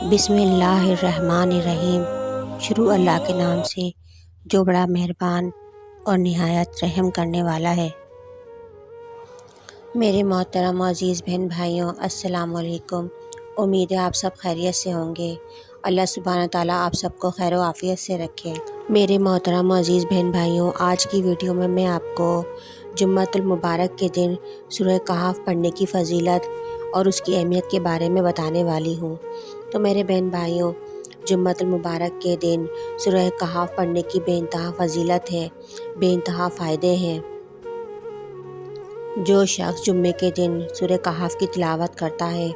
बिस्मिल्लाहिर्रहमानिर्रहीम। शुरू अल्लाह के नाम से जो बड़ा मेहरबान और निहायत रहम करने वाला है। मेरे मोहतरम अज़ीज़ बहन भाइयों, अस्सलाम वालेकुम। उम्मीद है आप सब खैरियत से होंगे। अल्लाह सुब्हानहू तआला आप सबको खैर आफ़ियत से रखे। मेरे मोहतरम अज़ीज़ बहन भाइयों, आज की वीडियो में मैं आपको जुम्मतुल मुबारक के दिन सूरह कहफ पढ़ने की फ़जीलत और उसकी अहमियत के बारे में बताने वाली हूँ। तो मेरे बहन भाइयों, जुम्मतुल मुबारक के दिन सूरह कहफ पढ़ने की बेइंतहा फ़जीलत है, बेइंतहा फ़ायदे हैं। जो शख्स जुम्मे के दिन सूरह कहफ की तिलावत करता है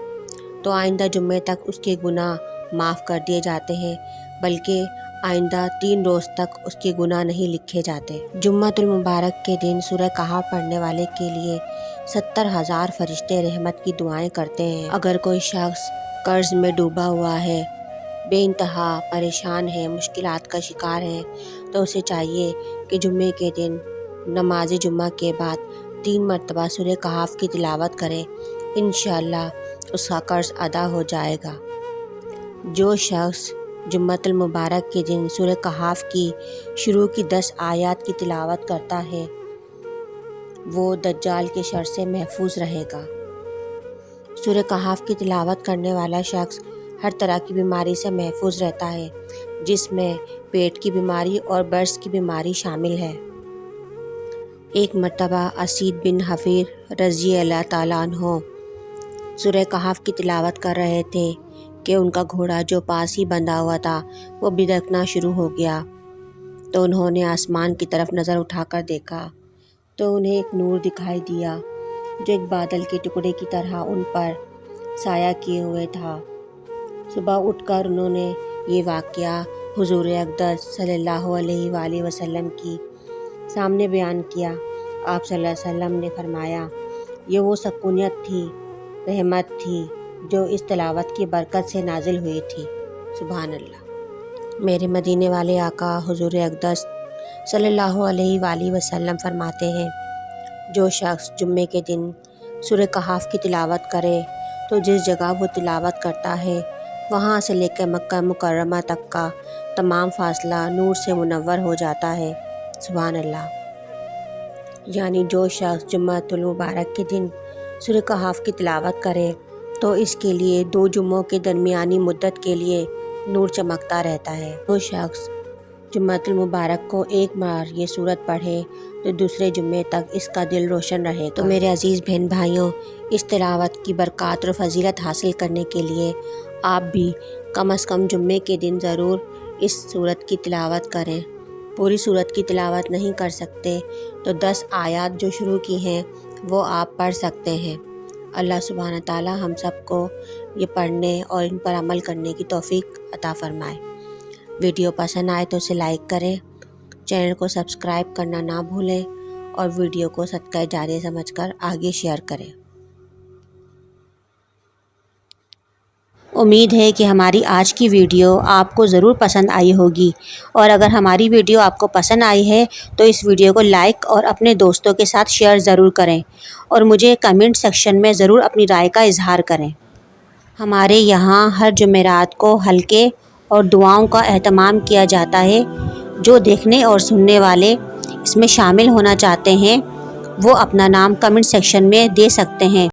तो आइंदा जुम्मे तक उसके गुनाह माफ़ कर दिए जाते हैं, बल्कि आइंदा 3 रोज़ तक उसके गुनाह नहीं लिखे जाते। जुम्मतुल मुबारक के दिन सूरह कहफ पढ़ने वाले के लिए 70,000 फरिश्ते रहमत की दुआएं करते हैं। अगर कोई शख्स कर्ज में डूबा हुआ है, बेइंतहा परेशान है, मुश्किलात का शिकार है, तो उसे चाहिए कि जुम्मे के दिन नमाज जुम्मा के बाद 3 मरतबा सूरह कहफ की तिलावत करे। इंशाअल्लाह उसका कर्ज अदा हो जाएगा। जो शख्स जुम्मतुल मुबारक के दिन सूरह कहफ की शुरू की 10 आयत की तिलावत करता है, वो दज्जाल के शर से महफूज रहेगा। सूरह कहफ की तिलावत करने वाला शख्स हर तरह की बीमारी से महफूज रहता है, जिसमें पेट की बीमारी और बर्स की बीमारी शामिल है। एक मरतबा असीद बिन हफीर रज़ी अल्लाह ताला अन्हो सूरह कहफ की तिलावत कर रहे थे कि उनका घोड़ा जो पास ही बंधा हुआ था वो बिदकना शुरू हो गया। तो उन्होंने आसमान की तरफ नज़र उठाकर देखा तो उन्हें एक नूर दिखाई दिया जो एक बादल के टुकड़े की तरह उन पर साया किए हुए था। सुबह उठकर उन्होंने ये वाक़या हुज़ूर अक़दस सल्लल्लाहु अलैहि वसल्लम की सामने बयान किया। आप सल्लल्लाहु अलैहि वसल्लम ने फरमाया, ये वो सकूनियत थी, रहमत थी जो इस तिलावत की बरकत से नाजिल हुई थी। सुभान अल्लाह। मेरे मदीने वाले आका हुज़ूर अक़दस सल्लल्लाहु अलैहि वसल्लम फरमाते हैं, जो शख्स जुम्मे के दिन सूरह कहफ की तिलावत करे तो जिस जगह वो तिलावत करता है वहाँ से लेकर मक्का मुकर्रमा तक का तमाम फासला नूर से मुनव्वर हो जाता है। सुभान अल्लाह। यानी जो शख्स जुम्मतुल मुबारक के दिन सूरह कहफ की तिलावत करे तो इसके लिए 2 जुम्मों के दरमियानी मुद्दत के लिए नूर चमकता रहता है। जो शख्स जुम्मतुल मुबारक को एक बार ये सूरत पढ़े तो दूसरे जुम्मे तक इसका दिल रोशन रहे। तो मेरे अज़ीज़ बहन भाइयों, इस तिलावत की बरक़ात और फजीलत हासिल करने के लिए आप भी कम से कम जुम्मे के दिन ज़रूर इस सूरत की तिलावत करें। पूरी सूरत की तिलावत नहीं कर सकते तो 10 आयत जो शुरू की हैं वो आप पढ़ सकते हैं। अल्लाह सुब्हानहू तआला हम सबको ये पढ़ने और इन पर अमल करने की तौफीक अता फ़रमाए। वीडियो पसंद आए तो उसे लाइक करें, चैनल को सब्सक्राइब करना ना भूलें और वीडियो को सदका जारिया समझकर आगे शेयर करें। उम्मीद है कि हमारी आज की वीडियो आपको ज़रूर पसंद आई होगी, और अगर हमारी वीडियो आपको पसंद आई है तो इस वीडियो को लाइक और अपने दोस्तों के साथ शेयर ज़रूर करें और मुझे कमेंट सेक्शन में ज़रूर अपनी राय का इजहार करें। हमारे यहाँ हर जुमेरात को हल्के और दुआओं का एहतमाम किया जाता है। जो देखने और सुनने वाले इसमें शामिल होना चाहते हैं वो अपना नाम कमेंट सेक्शन में दे सकते हैं।